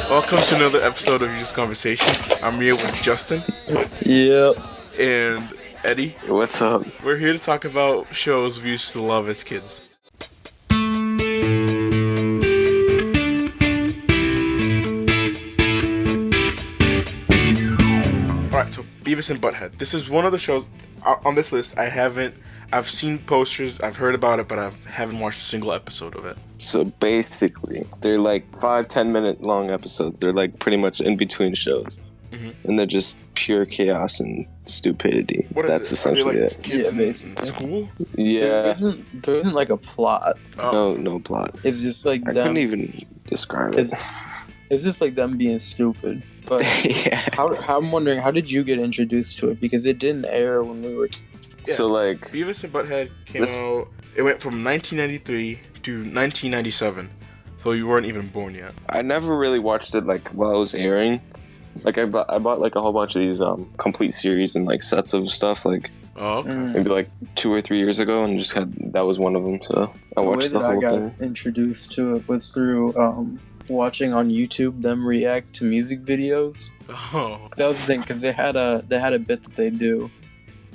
Welcome to another episode of Just Conversations. I'm here with Justin Yep. and Eddie. What's up? We're here to talk about shows we used to love as kids. Alright, so Beavis and Butthead. This is one of the shows on this list I've seen posters, I've heard about it, but I haven't watched a single episode of it. So basically, they're like 5-10 minute long episodes. They're like pretty much in between shows. Mm-hmm. And they're just pure chaos and stupidity. What is That's it? essentially Are they, it. kids Yeah, in basically. school? Yeah. There isn't like a plot. No plot. It's just like I them. couldn't even describe it. It's just like them being stupid. But Yeah. I'm wondering, how did you get introduced to it? Because it didn't air when we were. Yeah. So like, Beavis and Butthead came out. It went from 1993 to 1997, so you weren't even born yet. I never really watched it like while it was airing. Like I bought like a whole bunch of these complete series and like sets of stuff like Oh, okay. maybe like 2 or 3 years ago, and just that was one of them. So I The way watched the that I whole got thing. introduced to it was through watching on YouTube them react to music videos. Oh, That was the thing, because they had a bit that they do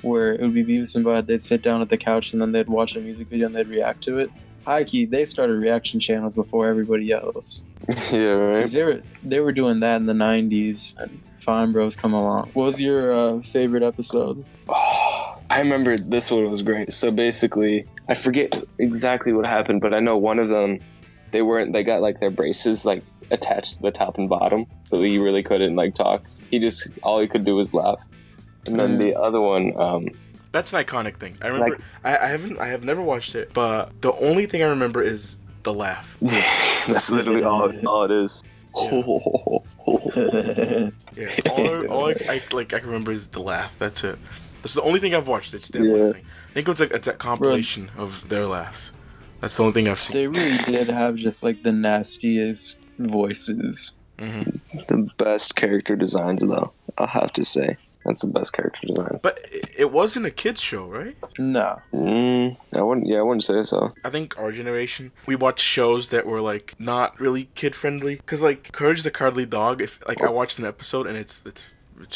where it would be Beavis and Butthead. They'd sit down at the couch and then they'd watch a music video and they'd react to it. Hikey, they started reaction channels before everybody else. Yeah, right. 'Cause they were doing that in the 90s, and Fine Bros come along. What was your favorite episode? Oh, I remember this one was great. So basically, I forget exactly what happened, but I know one of them, they got like their braces like attached to the top and bottom, so he really couldn't like talk. All he could do was laugh. And then the other one, that's an iconic thing. I remember. I have never watched it, but the only thing I remember is the laugh. that's literally all it is. Yeah, all I can remember is the laugh. That's it. That's the only thing I've watched. It's that Yeah. one thing. I think it's a compilation of their laughs. That's the only thing I've seen. They really did have just like the nastiest voices. Mm-hmm. The best character designs, though, I'll have to say. That's the best character design. But it wasn't a kids show, right? No. I wouldn't say so. I think our generation, we watched shows that were like not really kid friendly. Cause like Courage the Cowardly Dog, if like I watched an episode and it's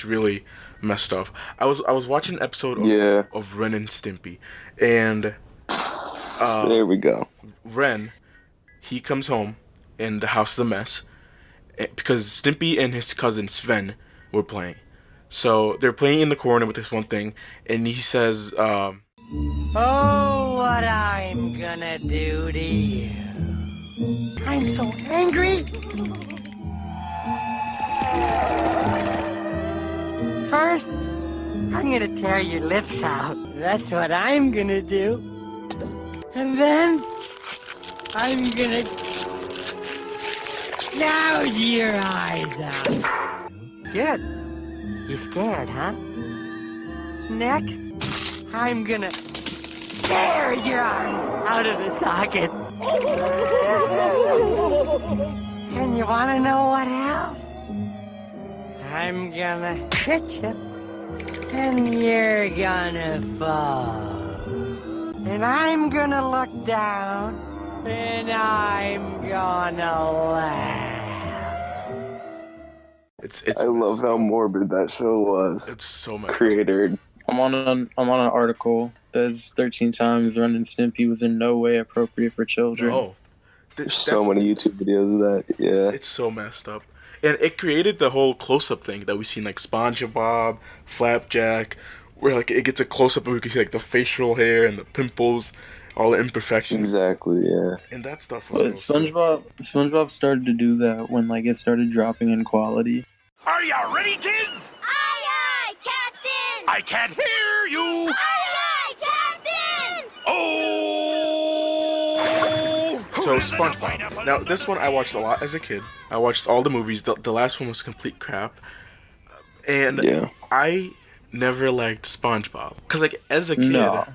really messed up. I was watching an episode of Ren and Stimpy, and There we go. Ren, he comes home and the house is a mess because Stimpy and his cousin Sven were playing. So they're playing in the corner with this one thing, and he says, Oh, what I'm gonna do to you. I'm so angry. First, I'm gonna tear your lips out. That's what I'm gonna do. And then, I'm gonna gouge your eyes out. Good. You scared, huh? Next, I'm gonna tear your arms out of the sockets. And you wanna know what else? I'm gonna hit you, and you're gonna fall. And I'm gonna look down, and I'm gonna laugh. I love how morbid that show was. it's so much. Creator. I'm on an article that's 13 times Ren and Stimpy was in no way appropriate for children. Oh, There's so many YouTube videos of that. Yeah. It's so messed up. And it created the whole close-up thing that we see in like SpongeBob, Flapjack, where like it gets a close-up and we can see like the facial hair and the pimples, all the imperfections. Exactly. Yeah. And that stuff was But SpongeBob started to do that when like it started dropping in quality. Are you ready, kids? Aye, aye, Captain! I can't hear you. Aye, aye, Captain! Oh! So SpongeBob. Now this one I watched a lot as a kid. I watched all the movies. The last one was complete crap. And Yeah. I never liked SpongeBob. Cause like as a kid, No.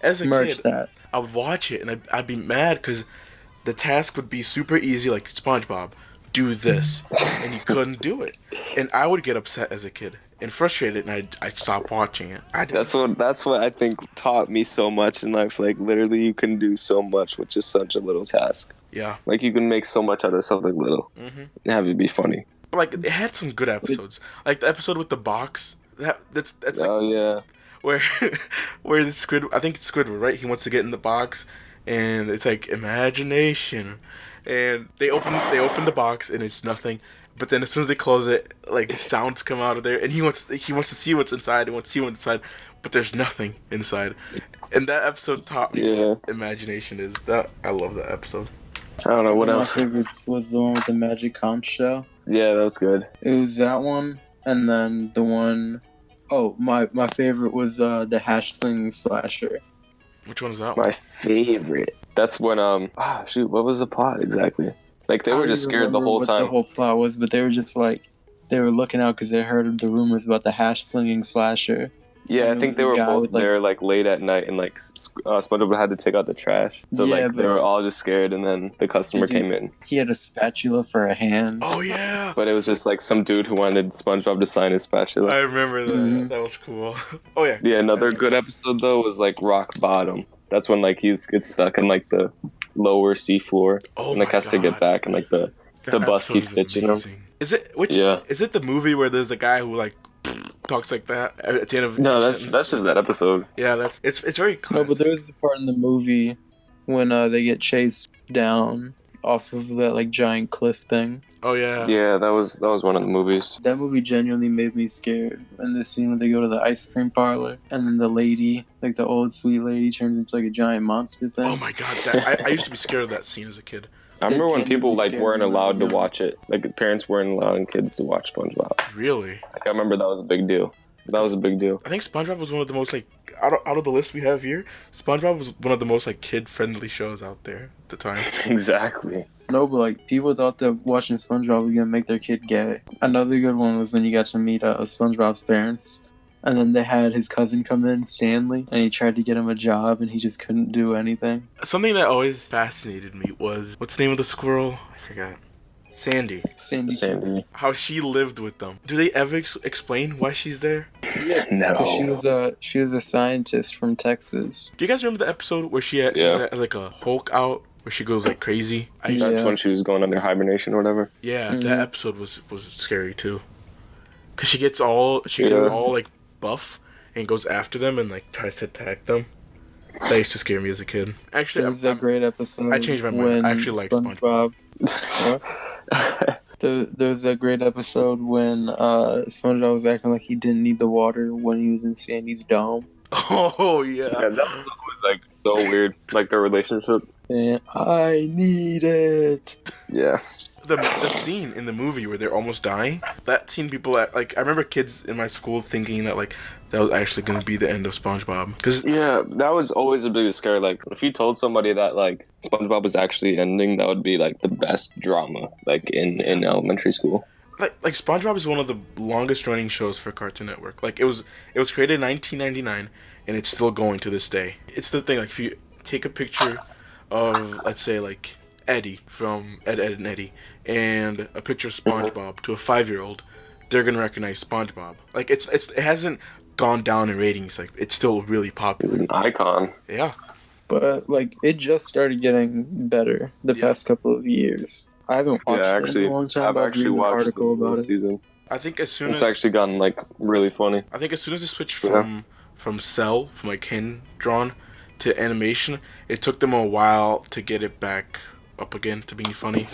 as a Merch kid, that. I would watch it and I'd be mad because the task would be super easy, like SpongeBob. do this, and he couldn't do it. And I would get upset as a kid and frustrated, and I'd stop watching it. That's what I think taught me so much in life. Like literally, you can do so much with just such a little task. Yeah. Like you can make so much out of something little and have it be funny. But, like, it had some good episodes. Like the episode with the box. That's like, Oh yeah. where the squid, I think it's Squidward, right? He wants to get in the box, and it's like imagination, and they open the box and it's nothing. But then as soon as they close it, like sounds come out of there, and he wants to see what's inside. He wants to see what's inside, but there's nothing inside. And that episode taught me what imagination is. That I love that episode. I don't know what One of else. my favorites was the one with the magic conch shell. Yeah, that was good. It was that one, and then the one oh my favorite was the hash sling slasher. Which one is that one? My favorite. That's when shoot, what was the plot exactly? Like they I were don't just even scared the remember whole what time. the whole plot was, but they were just like they were looking out because they heard of the rumors about the hash slinging slasher. Yeah, And I it think was they a were guy both with, like- there like late at night, and like SpongeBob had to take out the trash. So Yeah, like they but- were all just scared, and then the customer Did you- came in. He had a spatula for a hand. Oh yeah, But it was just like some dude who wanted SpongeBob to sign his spatula. I remember that. Mhm. That was cool. Oh yeah. Yeah, another good episode though was like Rock Bottom. That's when like gets stuck in like the lower seafloor Oh and like my has to God. get back, and like the bus episode keeps is ditching him. amazing. Is it which? Yeah. Is it the movie where there's a guy who like talks like that at the end of? No, each that's sentence? just that episode. Yeah, it's very No, classic. but there was a part in the movie when they get chased down off of that like giant cliff thing. Oh yeah. Yeah, that was one of the movies. That movie genuinely made me scared. And the scene where they go to the ice cream parlor, and then the lady, like the old sweet lady, turns into like a giant monster thing. Oh my God, I used to be scared of that scene as a kid. I remember when genuinely people like scared weren't me when I allowed was to young. watch it. Like parents weren't allowing kids to watch SpongeBob. Really? Like, I remember that was a big deal. That was a big deal. I think SpongeBob was one of the most like out of the list we have here. SpongeBob was one of the most like kid friendly shows out there at the time. Exactly. No, but like people thought that watching SpongeBob was gonna make their kid gay. Another good one was when you got to meet SpongeBob's parents, and then they had his cousin come in, Stanley, and he tried to get him a job, and he just couldn't do anything. Something that always fascinated me was what's the name of the squirrel? I forgot. Sandy. Sandy. How she lived with them. Do they ever explain why she's there? No. 'Cause she was a scientist from Texas. Do you guys remember the episode where she's at like a Hulk out where she goes like crazy? That's Yeah. when she was going under hibernation or whatever. Yeah, Mhm. that episode was scary too. Cause she gets all like buff and goes after them and like tries to attack them. That used to scare me as a kid. Actually, There was a great episode. I changed my mind. when I actually like SpongeBob. There was a great episode when SpongeBob was acting like he didn't need the water when he was in Sandy's dome. Oh Yeah, yeah. that was like so weird. Like their relationship. And I need it. Yeah. The scene in the movie where they're almost dying. That scene, people I remember kids in my school thinking that like that was actually gonna be the end of SpongeBob. Cause Yeah, that was always the biggest scare. Like, if you told somebody that like SpongeBob was actually ending, that would be like the best drama, like in elementary school. like SpongeBob is one of the longest running shows for Cartoon Network. Like it was created in 1999 and it's still going to this day. It's the thing, like if you take a picture of, let's say, like Eddie from Ed, Ed and Eddie and a picture of SpongeBob to a 5-year-old, they're gonna recognize SpongeBob. Like it hasn't gone down in ratings. Like it's still really He's popular. an icon. Yeah. But like it just started getting better the Yeah. past couple of years. I haven't watched Yeah, it actually, in a long time. I've But I was actually reading an watched article the about it. season. I think as soon It's as actually gotten like really funny. I think as soon as it switched Yeah. from cell, from like hand drawn to animation, it took them a while to get it back up again to being funny.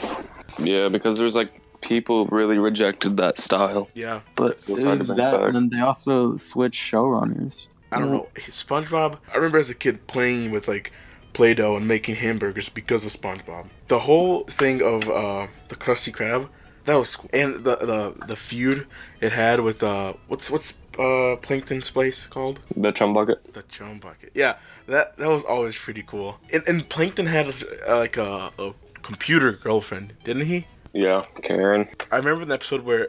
Yeah, because there's like people really rejected that style. Yeah. But It's it hard to was bring that, back. and then they also switched showrunners. I don't know. SpongeBob, I remember as a kid playing with like Play-Doh and making hamburgers because of SpongeBob. The whole thing of the Krusty Krab, that was cool. And the feud it had with what's Plankton's place called? The Chum Bucket. The Chum Bucket. Yeah, that was always pretty cool. And Plankton had like a computer girlfriend, didn't he? Yeah, Karen. I remember an episode where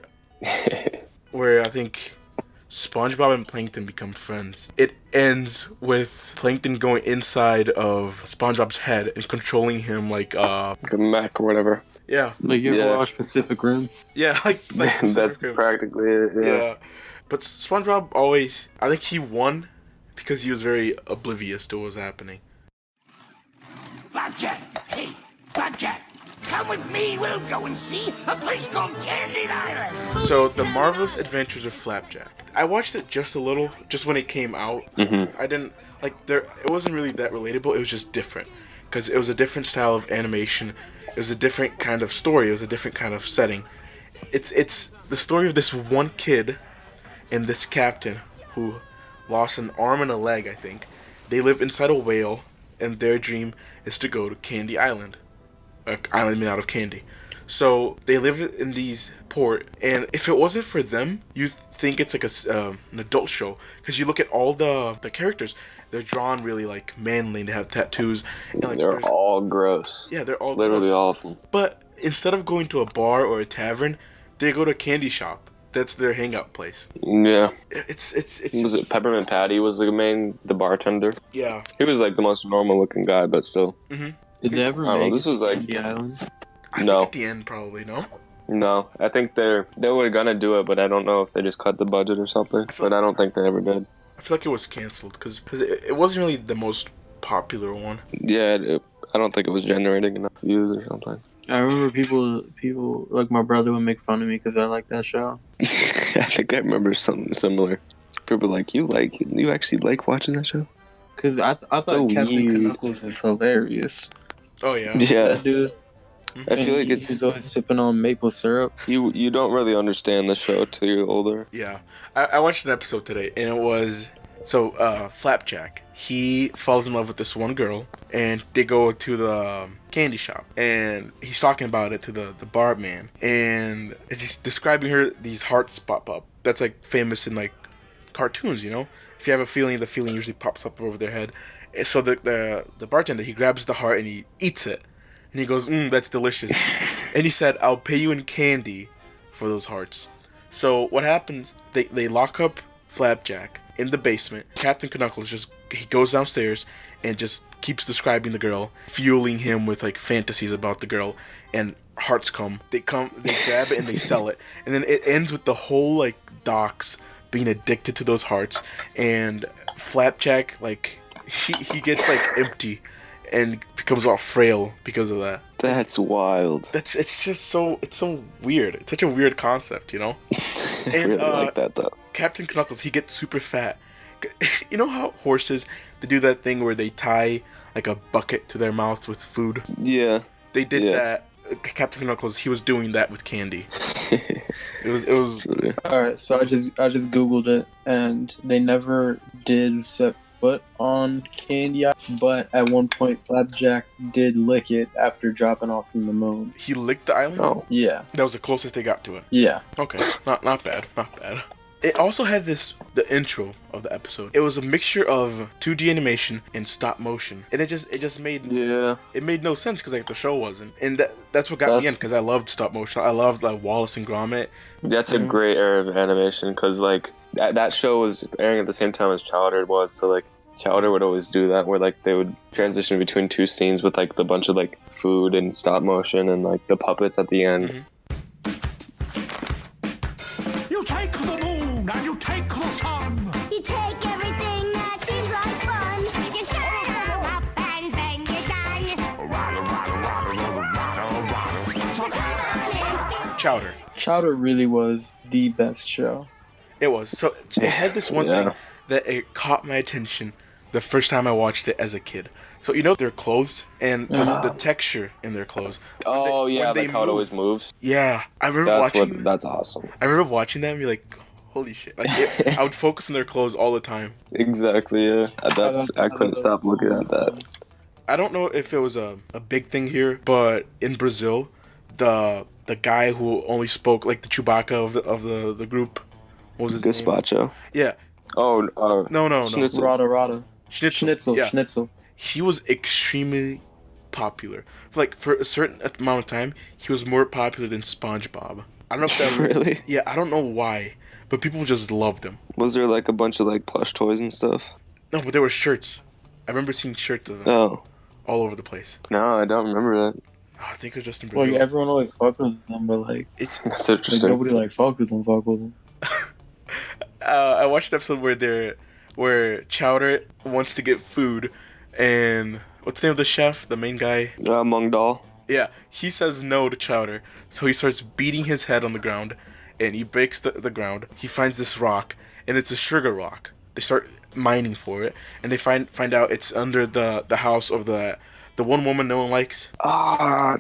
I think SpongeBob and Plankton become friends. It ends with Plankton going inside of SpongeBob's head and controlling him like a mech or whatever. yeah. Like you ever Yeah. watch Pacific Rim? Yeah, like That's practically it. yeah. But SpongeBob always, I think he won because he was very oblivious to what was happening. Flapjack! Hey, Flapjack! Come with me, we'll go and see a place called Candy Island! So, The Marvelous Adventures of Flapjack. I watched it just a little, just when it came out. I didn't, like, it wasn't really that relatable, it was just different. Because it was a different style of animation, it was a different kind of story, it was a different kind of setting. It's the story of this one kid and this captain who lost an arm and a leg, I think. They live inside a whale, and their dream is to go to Candy Island. An island made out of candy. So they live in these port, and if it wasn't for them, you'd think it's like an adult show. Because you look at all the characters, they're drawn really like manly, and they have tattoos. And, like, They're all gross. yeah, they're all Literally gross. all of them. But instead of going to a bar or a tavern, they go to a candy shop. That's their hangout place. Yeah. It's Was just, it Peppermint Patty was the bartender? yeah. He was like the most normal looking guy, but still. Did they ever I don't know, make this was like- Candy Island? I think No. at the end probably no. No, I think they were gonna do it, but I don't know if they just cut the budget or something. But I don't think they ever did. I feel like it was canceled because it wasn't really the most popular one. Yeah, I don't think it was generating enough views or something. I remember people like my brother would make fun of me because I like that show. I think I remember something similar. People were like, you actually like watching that show? Because I thought So Captain weird. Knuckles is hilarious. Oh yeah. Yeah, That dude. I feel like he's it's always sipping on maple syrup. you don't really understand the show till you're older. Yeah. I watched an episode today, and it was Flapjack. He falls in love with this one girl, and they go to the candy shop, and he's talking about it to the bar man, and he's describing her. These hearts pop up. That's like famous in like cartoons, you know. If you have a feeling, the feeling usually pops up over their head. And so the bartender, he grabs the heart and he eats it, and he goes, "That's delicious." And he said, "I'll pay you in candy for those hearts." So what happens? They lock up Flapjack in the basement. Captain Knuckles he goes downstairs and just keeps describing the girl, fueling him with like fantasies about the girl, and hearts come. They grab it and they sell it, and then it ends with the whole like docks being addicted to those hearts, and Flapjack like he gets like empty and becomes all frail because of that. That's wild. It's so weird. It's such a weird concept, you know. I And, really like that though. Captain Knuckles, he gets super fat. You know how horses, they do that thing where they tie like a bucket to their mouth with food? Yeah. They did Yeah. that. Captain Knuckles, he was doing that with candy. It was It's really- Alright, so I just googled it, and they never did set foot on Candy Island, but at one point Flapjack did lick it after dropping off from the moon. he licked the island. Oh. Yeah, That was the closest they got to it. yeah. Okay, not bad, not bad. It also had the intro of the episode. It was a mixture of 2D animation and stop motion, and it just made Yeah. it made no sense because like the show wasn't, and that's what got me in because I loved stop motion. I loved like Wallace and Gromit. That's a great era of animation because like that show was airing at the same time as Chowder was, so like Chowder would always do that where like they would transition between two scenes with like the bunch of like food and stop motion and like the puppets at the end. You take the moon and you take the sun. You take everything that seems like fun. You start it all up and then you're done. So come on in. Chowder. Chowder really was the best show. It was. So it had this one Yeah. thing that it caught my attention the first time I watched it as a kid. So you know their clothes and the texture in their clothes. Oh When yeah, they like how it move. always moves. Yeah, I remember watching. That's awesome. I remember watching that and be like, "Holy shit!" Like I would focus on their clothes all the time. Exactly. Yeah. I couldn't stop looking at that. I don't know if it was a big thing here, but in Brazil, the guy who only spoke like the Chewbacca of the group, what was his name? Gazpacho. Yeah. Oh. No. Schnitzel. Rada. Schnitzel. Yeah. Schnitzel. He was extremely popular. Like for a certain amount of time, he was more popular than SpongeBob. I don't know if that Really? Yeah, I don't know why, but people just loved him. Was there like a bunch of like plush toys and stuff? No, but there were shirts. I remember seeing shirts of them Oh, all over the place. no, I don't remember that. Oh, I think it was just in Brazil. Like everyone always fucked with them, but like, It's That's like interesting. nobody like fucked with them. Fuck with them. I watched an episode where Chowder wants to get food, and what's the name of the chef, the main guy? Mung Dal. Yeah, he says no to Chowder, so he starts beating his head on the ground, and he breaks the ground. He finds this rock, and it's a sugar rock. They start mining for it, and they find out it's under the house of the one woman no one likes. Ah,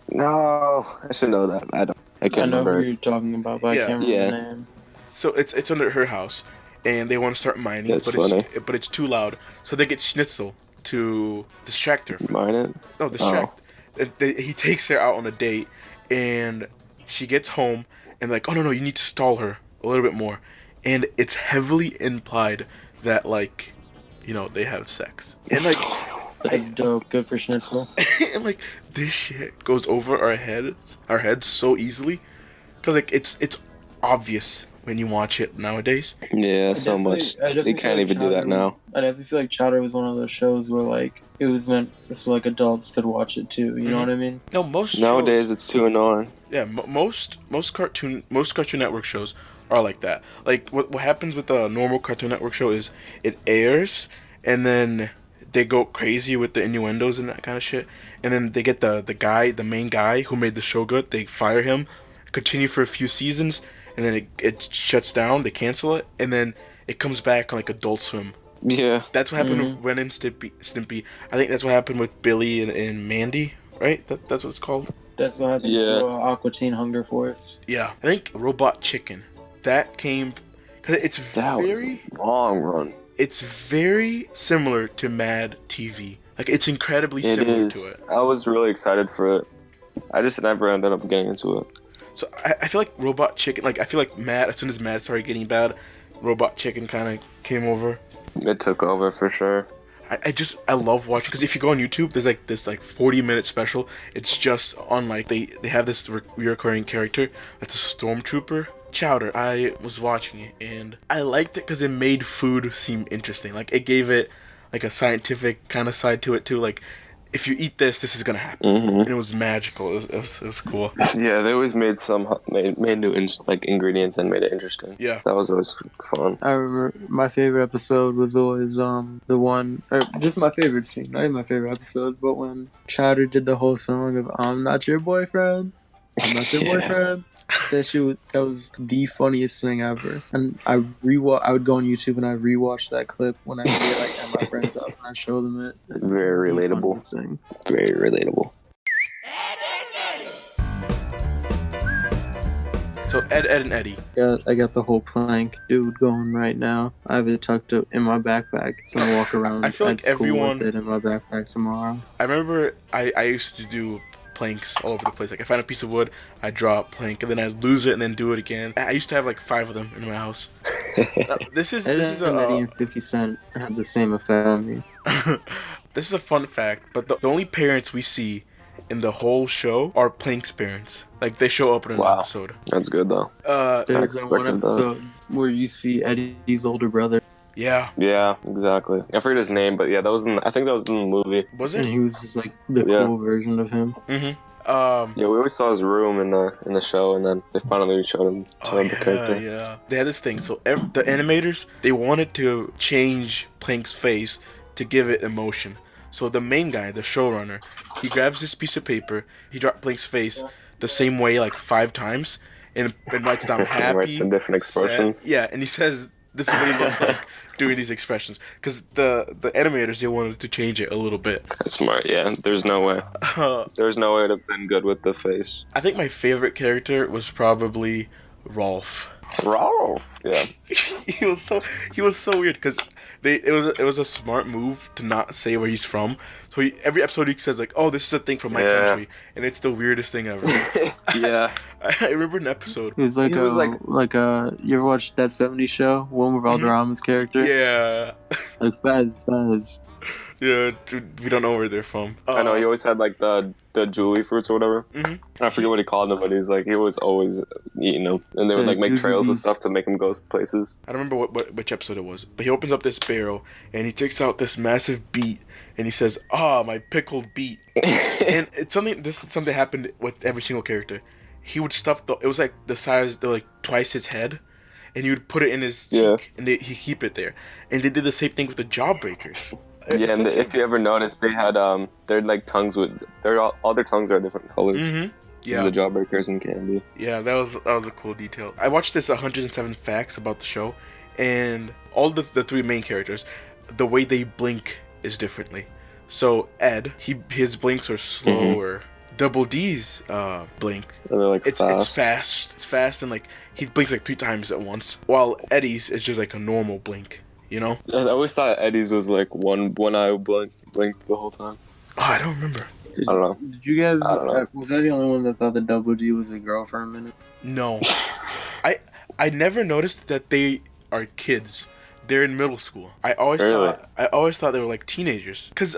no, I should know that. I I can't know remember. who you're talking about, but Yeah. I can't remember the name. So it's under her house, and they want to start mining, That's but funny. it's too loud. So they get Schnitzel to distract her. Mine it. No, distract. He takes her out on a date, and she gets home, and like, oh no, you need to stall her a little bit more, and it's heavily implied that like, they have sex, and like, That's dope. Good for Schnitzel. and like this shit goes over our heads so easily, cause like it's obvious when you watch it nowadays. Yeah, I so definitely- much. I definitely They feel can't like even do that Chowder now. was- I definitely feel like Chowder was one of those shows where like it was meant so like adults could watch it too. You know what I mean? No, most Nowadays, shows, it's too annoying. yeah, most Cartoon Network shows are like that. Like what happens with a normal Cartoon Network show is it airs, and then they go crazy with the innuendos and that kind of shit, and then they get the main guy who made the show good. They fire him, continue for a few seasons, and then it shuts down. They cancel it, and then it comes back on like Adult Swim. Yeah. That's what happened with Ren and Stimpy. I think that's what happened with Billy and Mandy, right? That's what it's called. That's what happened Yeah. to Aqua Teen Hunger Force. Yeah, I think Robot Chicken. That came because That was a long run. it's very similar to Mad TV. Like it's incredibly It similar is. to it. I was really excited for it. I just never ended up getting into it. So I feel like Robot Chicken. Like I feel like Mad. As soon as Mad started getting bad, Robot Chicken kind of came over. It took over for sure. I love watching because if you go on YouTube, there's like this 40-minute special. It's just on like they have this reoccurring character that's a stormtrooper. Chowder. I was watching it and I liked it because it made food seem interesting. Like it gave it like a scientific kind of side to it too. Like if you eat this is gonna happen, and it was magical. It was cool. Yeah, they always made made new ingredients and made it interesting. Yeah. That was always fun. I remember my favorite episode was always the one, or just my favorite scene, not even my favorite episode, but when Chowder did the whole song of "I'm not your boyfriend, I'm not your Yeah. boyfriend." That was the funniest thing ever. And I would go on YouTube and I rewatch that clip when I would be like at my friend's house and I show them it. It's Very the relatable. funniest thing. Very relatable. So Ed and Eddie. I got the whole plank dude going right now. I have it tucked up in my backpack. So I walk around I feel at like school everyone- with it in my backpack tomorrow. I remember I used to do planks all over the place. Like I find a piece of wood, I draw a plank, and then I lose it and then do it again. I used to have like 5 of them in my house. This is Eddie a and 50 Cent had the same effect on me. this is a fun fact, but the only parents we see in the whole show are Plank's parents. Like they show up in an Wow. episode. That's good though. There's that one expected that. episode where you see Eddie's older brother, Yeah. Yeah, exactly. I forget his name, but yeah, I think that was in the movie. Was and it? he was just like the Yeah. cool version of him. Mm-hmm. Yeah, we always saw his room in the show, and then they finally showed him Oh the character. yeah. They had this thing. So the animators they wanted to change Plank's face to give it emotion. So the main guy, the showrunner, he grabs this piece of paper, he drops Plank's face the same way like 5 times, and writes down happy. Writes some different sad- expressions. Yeah, and he says this is what he looks like doing these expressions. Because the animators they wanted to change it a little bit. That's smart. Yeah, there's no way. There's no way to have been good with the face. I think my favorite character was probably Rolf. Rolf. Yeah. he was so weird because it was a smart move to not say where he's from. So every episode he says like, "Oh, this is a thing from my Yeah. country," and it's the weirdest thing ever. Yeah. I remember an episode. He was like He was you ever watched that '70s show, one with Valderrama's character? Yeah, Like Faz. Yeah, dude, we don't know where they're from. I know he always had like the Julie fruits or whatever. Mhm. I forget what he called them, but he's like he was always eating them, and they would The like make trails and jujubes. stuff to make him go places. I don't remember which episode it was, but he opens up this barrel and he takes out this massive beet and he says, "Ah, my pickled beet." And it's something. This is something happened with every single character. He would stuff it was like the size, like twice his head, and he would put it in his Yeah. cheek, and he keep it there. And they did the same thing with the Jawbreakers. Yeah, and if you ever noticed, they had their like tongues with all their tongues are different colors. Mm-hmm. Yeah, Yeah, the Jawbreakers and Candy. yeah, that was a cool detail. I watched this 107 facts about the show, and all the three main characters, the way they blink is differently. So Ed, his blinks are slower. Double D's blink, And they're like it's fast. it's fast, and like he blinks like 3 times at once, while Eddie's is just like a normal blink, you know? I always thought Eddie's was like one eye blinked the whole time. Oh, I don't remember. I don't know. Did you guys? I don't know. Was I the only one that thought the Double D was a girl for a minute? No, I never noticed that they are kids. They're in middle school. I always Really? thought they were like teenagers. Cause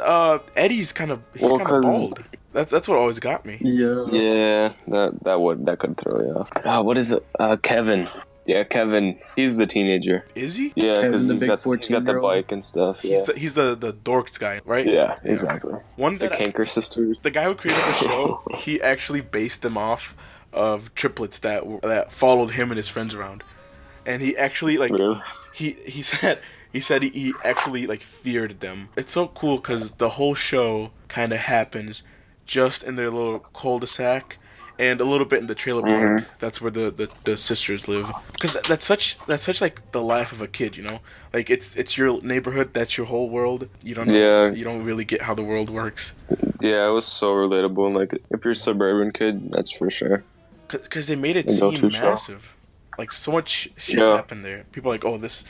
Eddie's kind of Well, kind of 'cause- bald. That's what always got me. Yeah. Yeah, that could throw you off. What is it? Kevin. Yeah, Kevin. He's the teenager. Is he? Yeah, Kevin, because the he's big got the 14-year-old? bike and stuff. Yeah, He's the dorks guy, right? yeah, exactly. One The that Kanker sisters. the guy who created the show, he actually based them off of triplets that followed him and his friends around, and he actually like Really? he said he actually like feared them. It's so cool because the whole show kind of happens just in their little cul-de-sac and a little bit in the trailer park. That's where the sisters live. Because that's such like the life of a kid, you know. Like it's your neighborhood. That's your whole world. You don't know, Yeah. you don't really get how the world works. Yeah, it was so relatable. And like, if you're a suburban kid, that's for sure. Because they made it And go seem to show. massive. Like so much shit Yeah. happened there. People are like, oh, this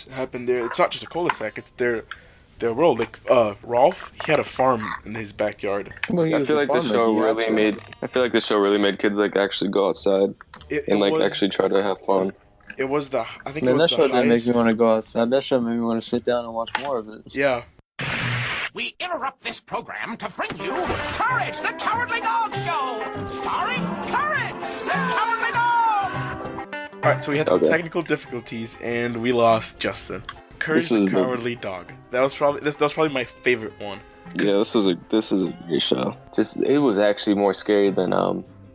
happened there. It's not just a cul-de-sac. It's their world. Like Rolf, he had a farm in his backyard. Well, he I was feel a like the farmer, show he had really to. made. I feel like the show really made kids like actually go outside It and like was, actually try to have fun. It was the. I think Man, it that was show the didn't make highest. me want to go outside. That show made me want to sit down and watch more of it. Yeah. We interrupt this program to bring you Courage, the Cowardly Dog Show, starring Courage, the Cowardly Dog. All right. So we had some Okay. technical difficulties and we lost Justin. Courage This the is the- Cowardly Dog. That was probably my favorite one. Yeah, this is a great show. Just it was actually more scary than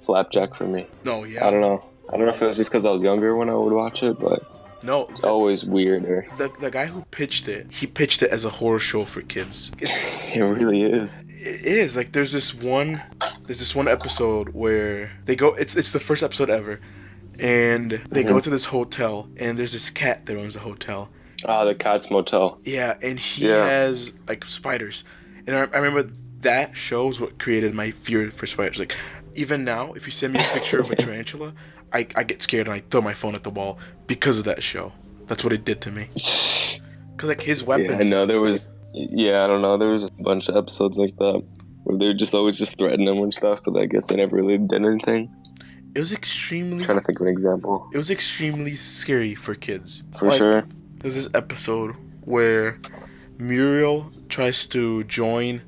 Flapjack for me. No, yeah. I don't know. I don't know if it was just because I was younger when I would watch it, but No. it's always weirder. The guy who pitched it, he pitched it as a horror show for kids. It really is. It is like there's this one episode where they go. It's the first episode ever, and they go to this hotel, and there's this cat that owns the hotel. Ah, the Cat's Motel. Yeah, and he Yeah. has like spiders, and I remember that show is what created my fear for spiders. Like even now, if you send me a picture of a tarantula, I get scared and I throw my phone at the wall because of that show. That's what it did to me. Cause like his weapons. Yeah, I know there was. Yeah, I don't know. There was a bunch of episodes like that where they were just always just threatening them and stuff, but I guess they never really did anything. It was extremely. trying to think of an example. It was extremely scary for kids. For Like, sure. There's this episode where Muriel tries to join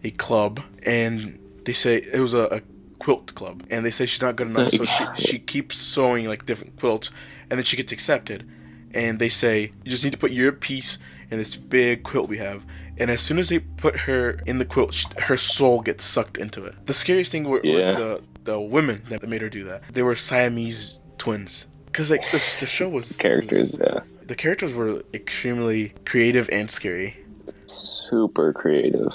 a club, and they say it was a quilt club, and they say she's not good enough, so she keeps sewing like different quilts, and then she gets accepted, and they say you just need to put your piece in this big quilt we have. And as soon as they put her in the quilt, her soul gets sucked into it. The scariest thing were the women that made her do that. They were Siamese twins. Because like the show was Characters, yeah. The characters were extremely creative and scary. Super creative.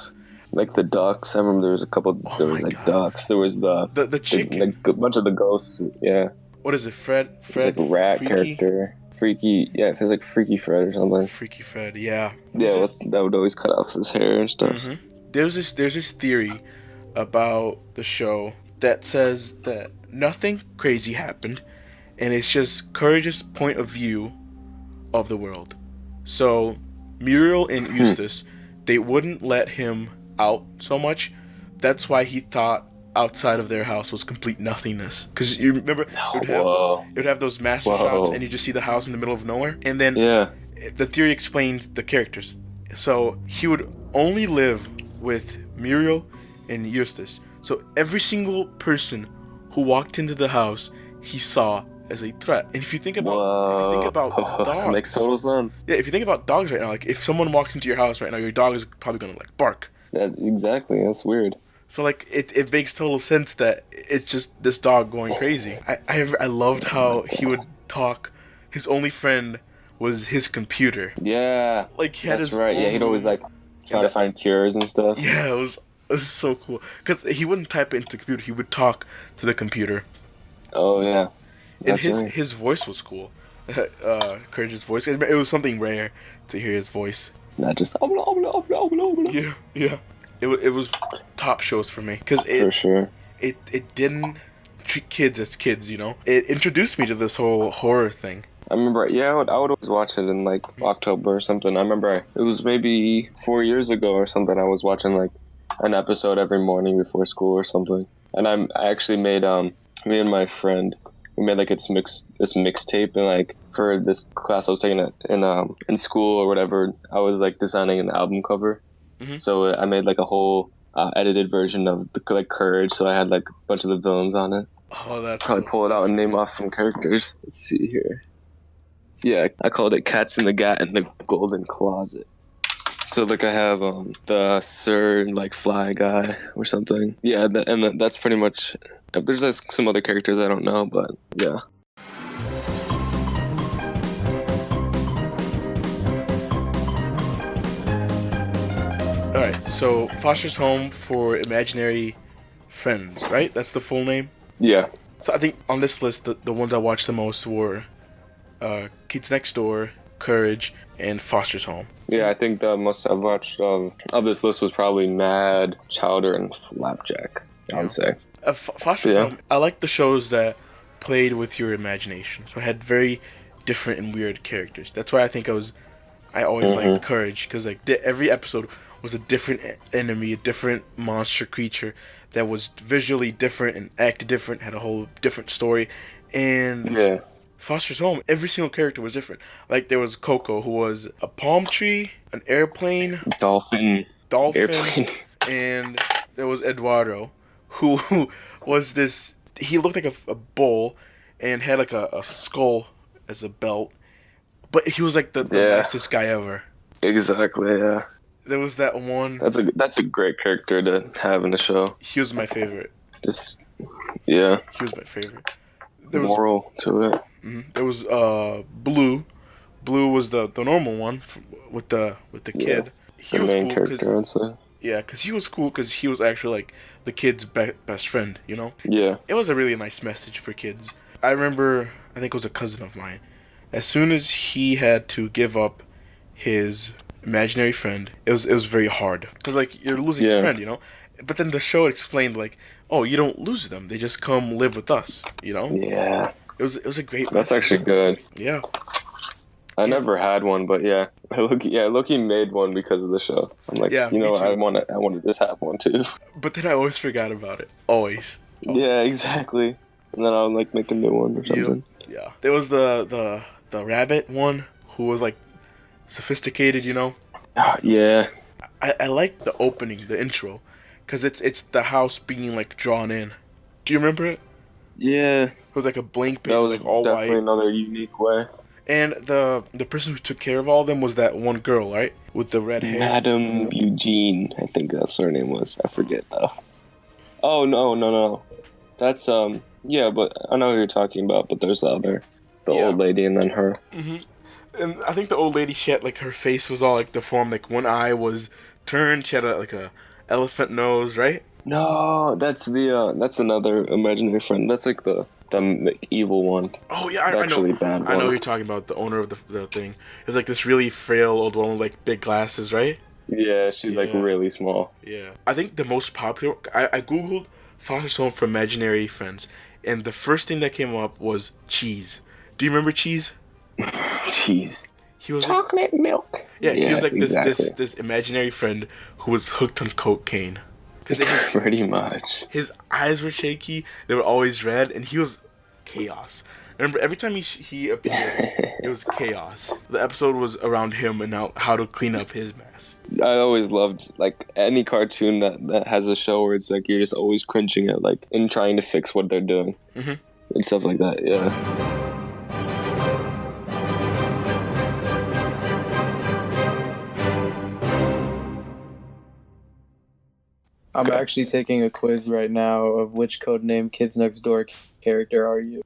Like the ducks. I remember there was a couple. Oh There was my like God. ducks. There was The chicken. a bunch of the ghosts. Yeah. What is it? Fred? It's Fred? like a rat Freaky? character. Freaky. Yeah, it feels like Freaky Fred or something. Freaky Fred. Yeah. Yeah, that would always cut off his hair and stuff. Mhm. There's this theory about the show that says that nothing crazy happened, and it's just Courage's point of view of the world. So Muriel and Eustace, they wouldn't let him out so much. That's why he thought outside of their house was complete nothingness. Because you remember, Whoa. it would have those master Whoa. shots, and you just see the house in the middle of nowhere. And then Yeah. the theory explains the characters. So he would only live with Muriel and Eustace. So every single person who walked into the house, he saw as a threat. And if you think about dogs, makes total sense. yeah, if you think about dogs right now, like if someone walks into your house right now, your dog is probably gonna like bark. Exactly. That's weird. So like it makes total sense that it's just this dog going crazy. I loved how he would talk. His only friend was his computer. Yeah. Like he had that's his right. Yeah, he'd always like try to find cures and stuff. Yeah, it was so cool because he wouldn't type it into the computer. He would talk to the computer. Oh yeah. And That's right. his voice was cool. Courage's voice. It was something rare to hear his voice. Not just Yeah. It was top shows for me because for sure. it didn't treat kids as kids. You know, it introduced me to this whole horror thing. I remember, I would always watch it in like October or something. I remember it was maybe 4 years ago or something. I was watching like an episode every morning before school or something. And I actually made me and my friend, we made like this mixtape, and like for this class I was taking in school or whatever, I was like designing an album cover. Mhm. So I made like a whole edited version of the Courage. So I had like a bunch of the villains on it. Oh, that's Probably pull it out and name off some characters. Let's see here. Yeah, I called it Cats in the Gat in the Golden Closet. So like I have the Sir like Fly guy or something. Yeah, that's pretty much. There's like some other characters I don't know, but yeah. All right. So Foster's Home for Imaginary Friends, right? That's the full name. Yeah. So I think on this list, the ones I watched the most were Kids Next Door, Courage, and Foster's Home. Yeah, I think the most I've watched of this list was probably Mad, Chowder, and Flapjack, I would say. Foster's Yeah. Home, I like the shows that played with your imagination. So I had very different and weird characters. That's why I think I always liked Courage, because like every episode was a different enemy, a different monster creature that was visually different and acted different, had a whole different story. And Yeah. Foster's Home, every single character was different. Like there was Coco, who was a palm tree, an airplane, Dolphin. Airplane. and there was Eduardo, who was this. He looked like a bull, and had like a skull as a belt, but he was like the nicest guy ever. Exactly. Yeah. There was that one. That's a great character to have in the show. He was my favorite. Just yeah. He was my favorite. There was Moral to it. There was Blue. Blue was the normal one with the kid. He The was main cool character, I'd say. yeah, because he was cool because he was actually like the kid's best friend. You know. Yeah. It was a really nice message for kids. I remember, I think it was a cousin of mine. As soon as he had to give up his imaginary friend, it was very hard because like you're losing your friend, you know. But then the show explained like, oh, you don't lose them; they just come live with us, you know. Yeah. It was a great. That's message. actually good. Yeah. I never had one, but yeah, Loki made one because of the show. I'm like, Yeah, you know, me too. I want to just have one too. But then I always forgot about it. Always. Yeah, exactly. And then I'll like make a new one or something. Yeah. There was the rabbit one who was like sophisticated, you know. Yeah. I like the opening, the intro, because it's the house being like drawn in. Do you remember it? Yeah. It was like a blank page, That was like all definitely white. another unique way. And the person who took care of all of them was that one girl, right, with the red hair. Madam Eugene, I think that's what her name was. I forget though. Oh no. That's yeah, but I know who you're talking about. But there's the old lady and then her. And I think the old lady, she had like her face was all like deformed, like one eye was turned. She had like a elephant nose, right? No, that's that's another imaginary friend. That's like the evil one. Oh yeah, I Actually know. bad I know one. who you're talking about, the owner of the thing. It's like this really frail old woman with like big glasses, right? Yeah, she's like Yeah. really small. Yeah. I think the most popular. I googled Foster's Home for Imaginary Friends, and the first thing that came up was Cheese. Do you remember Cheese? Jeez. He was Chocolate milk. yeah. He was like exactly. this imaginary friend who was hooked on cocaine. Because Pretty much. his eyes were shaky, they were always red, and he was chaos. Remember, every time he appeared, it was chaos. The episode was around him and how to clean up his mess. I always loved like any cartoon that has a show where it's like you're just always cringing at like and trying to fix what they're doing and stuff like that. Yeah. I'm actually taking a quiz right now of which Codename Kids Next Door character are you?